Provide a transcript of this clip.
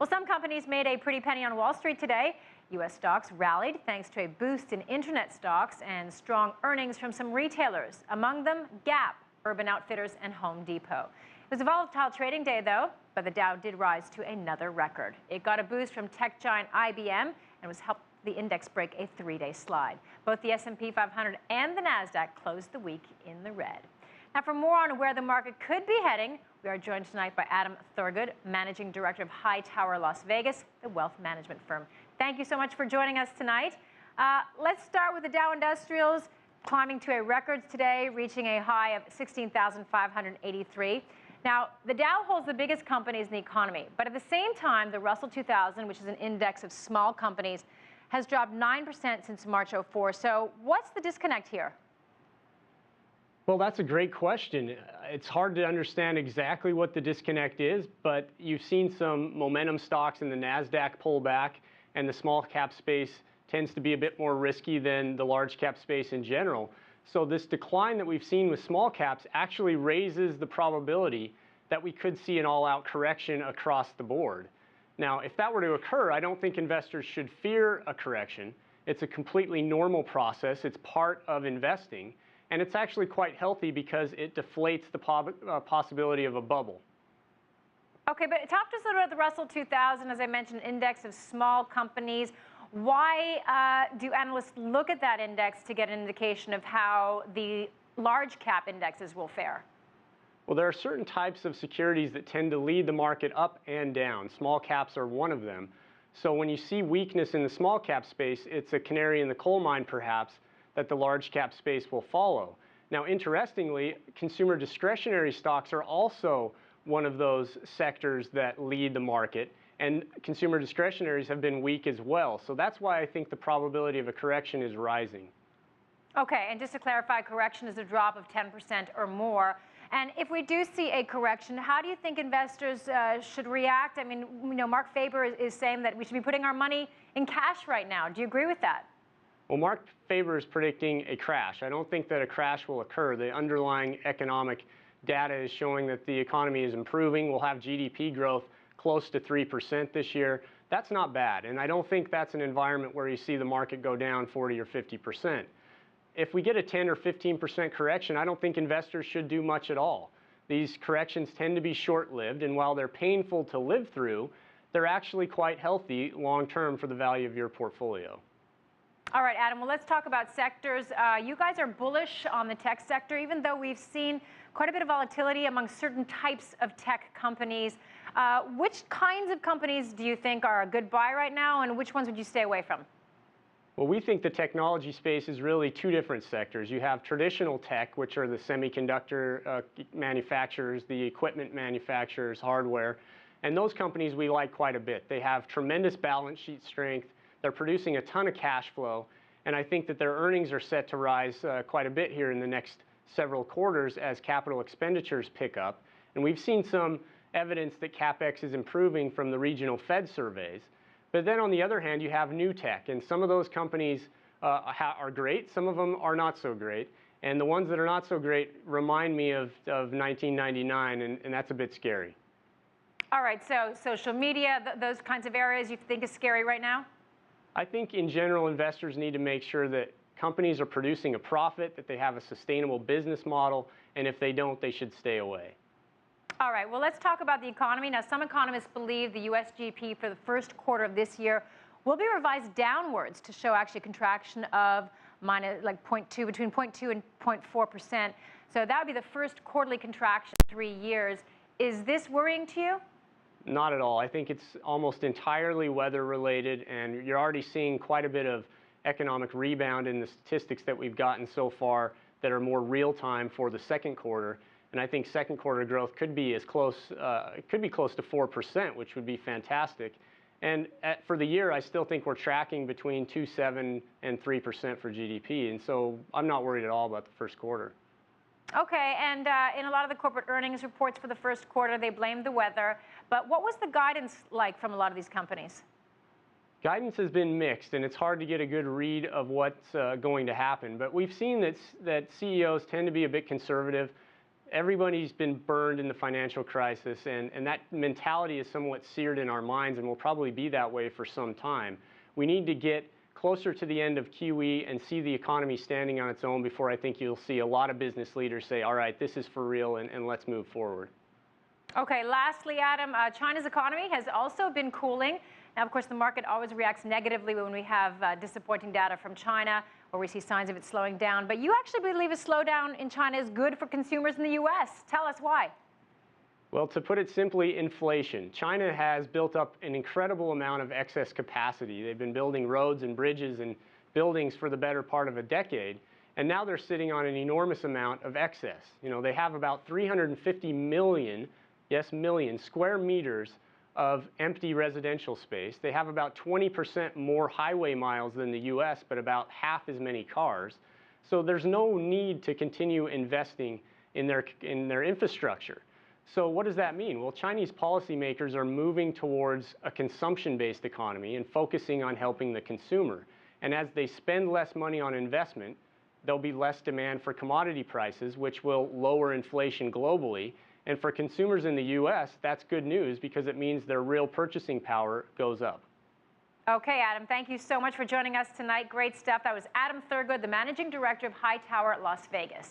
Well, some companies made a pretty penny on Wall Street today. U.S. stocks rallied thanks to a boost in internet stocks and strong earnings from some retailers, among them Gap, Urban Outfitters, and Home Depot. It was a volatile trading day, though, but the Dow did rise to another record. It got a boost from tech giant IBM and was helped the index break a three-day slide. Both the S&P 500 and the NASDAQ closed the week in the red. Now, for more on where the market could be heading, we are joined tonight by Adam Thurgood, Managing Director of Hightower Las Vegas, the wealth management firm. Thank you so much for joining us tonight. Let's start with the Dow Industrials climbing to a record today, reaching a high of 16,583. Now, the Dow holds the biggest companies in the economy, but at the same time, the Russell 2000, which is an index of small companies, has dropped 9% since March '04. So what's the disconnect here? Well, that's a great question. It's hard to understand exactly what the disconnect is, but you've seen some momentum stocks in the NASDAQ pull back, and the small cap space tends to be a bit more risky than the large cap space in general. So this decline that we've seen with small caps actually raises the probability that we could see an all-out correction across the board. Now, if that were to occur, I don't think investors should fear a correction. It's a completely normal process. It's part of investing. And it's actually quite healthy because it deflates the possibility of a bubble. Okay, but talk to us a little bit about the Russell 2000, as I mentioned, index of small companies. Why do analysts look at that index to get an indication of how the large cap indexes will fare? Well, there are certain types of securities that tend to lead the market up and down. Small caps are one of them. So when you see weakness in the small cap space, it's a canary in the coal mine, perhaps, that the large cap space will follow. Now, interestingly, consumer discretionary stocks are also one of those sectors that lead the market, and consumer discretionaries have been weak as well. So that's why I think the probability of a correction is rising. Okay, and just to clarify, correction is a drop of 10% or more. And if we do see a correction, how do you think investors should react? I mean, Mark Faber is saying that we should be putting our money in cash right now. Do you agree with that? Well, Mark Faber is predicting a crash. I don't think that a crash will occur. The underlying economic data is showing that the economy is improving. We'll have GDP growth close to 3% this year. That's not bad, and I don't think that's an environment where you see the market go down 40 or 50%. If we get a 10 or 15% correction, I don't think investors should do much at all. These corrections tend to be short-lived, and while they're painful to live through, they're actually quite healthy long-term for the value of your portfolio. All right, Adam, well, let's talk about sectors. You guys are bullish on the tech sector, even though we've seen quite a bit of volatility among certain types of tech companies. Which kinds of companies do you think are a good buy right now, and which ones would you stay away from? Well, we think the technology space is really two different sectors. You have traditional tech, which are the semiconductor manufacturers, the equipment manufacturers, hardware, and those companies we like quite a bit. They have tremendous balance sheet strength. They're producing a ton of cash flow, and I think that their earnings are set to rise quite a bit here in the next several quarters as capital expenditures pick up. And we've seen some evidence that CapEx is improving from the regional Fed surveys. But then on the other hand, you have new tech, and some of those companies are great, some of them are not so great. And the ones that are not so great remind me of 1999, and that's a bit scary. All right, so social media, those kinds of areas you think is scary right now? I think in general, investors need to make sure that companies are producing a profit, that they have a sustainable business model, and if they don't, they should stay away. All right, well, let's talk about the economy. Now, some economists believe the U.S. GDP for the first quarter of this year will be revised downwards to show actually a contraction of between 0.2 and 0.4%. So that would be the first quarterly contraction in 3 years. Is this worrying to you? Not at all. I think it's almost entirely weather related, and you're already seeing quite a bit of economic rebound in the statistics that we've gotten so far that are more real time for the second quarter. And I think second quarter growth could be close to 4%, which would be fantastic. And for the year, I still think we're tracking between 2.7 and 3% for GDP. And so I'm not worried at all about the first quarter. Okay, and in a lot of the corporate earnings reports for the first quarter, they blamed the weather. But what was the guidance like from a lot of these companies? Guidance has been mixed, and it's hard to get a good read of what's going to happen. But we've seen that CEOs tend to be a bit conservative. everybody's been burned in the financial crisis, and that mentality is somewhat seared in our minds and will probably be that way for some time. We need to get closer to the end of QE and see the economy standing on its own before I think you'll see a lot of business leaders say, all right, this is for real, and let's move forward. Okay, lastly, Adam, China's economy has also been cooling. Now, of course, the market always reacts negatively when we have disappointing data from China or we see signs of it slowing down. But you actually believe a slowdown in China is good for consumers in the U.S. Tell us why. Well, to put it simply, inflation. China has built up an incredible amount of excess capacity. They've been building roads and bridges and buildings for the better part of a decade, and now they're sitting on an enormous amount of excess. You know, they have about 350 million, yes, million square meters of empty residential space. They have about 20% more highway miles than the US, but about half as many cars. So there's no need to continue investing in their infrastructure. So what does that mean? Well, Chinese policymakers are moving towards a consumption-based economy and focusing on helping the consumer. And as they spend less money on investment, there'll be less demand for commodity prices, which will lower inflation globally. And for consumers in the U.S., that's good news because it means their real purchasing power goes up. Okay, Adam, thank you so much for joining us tonight. Great stuff. That was Adam Thurgood, the Managing Director of Hightower Las Vegas.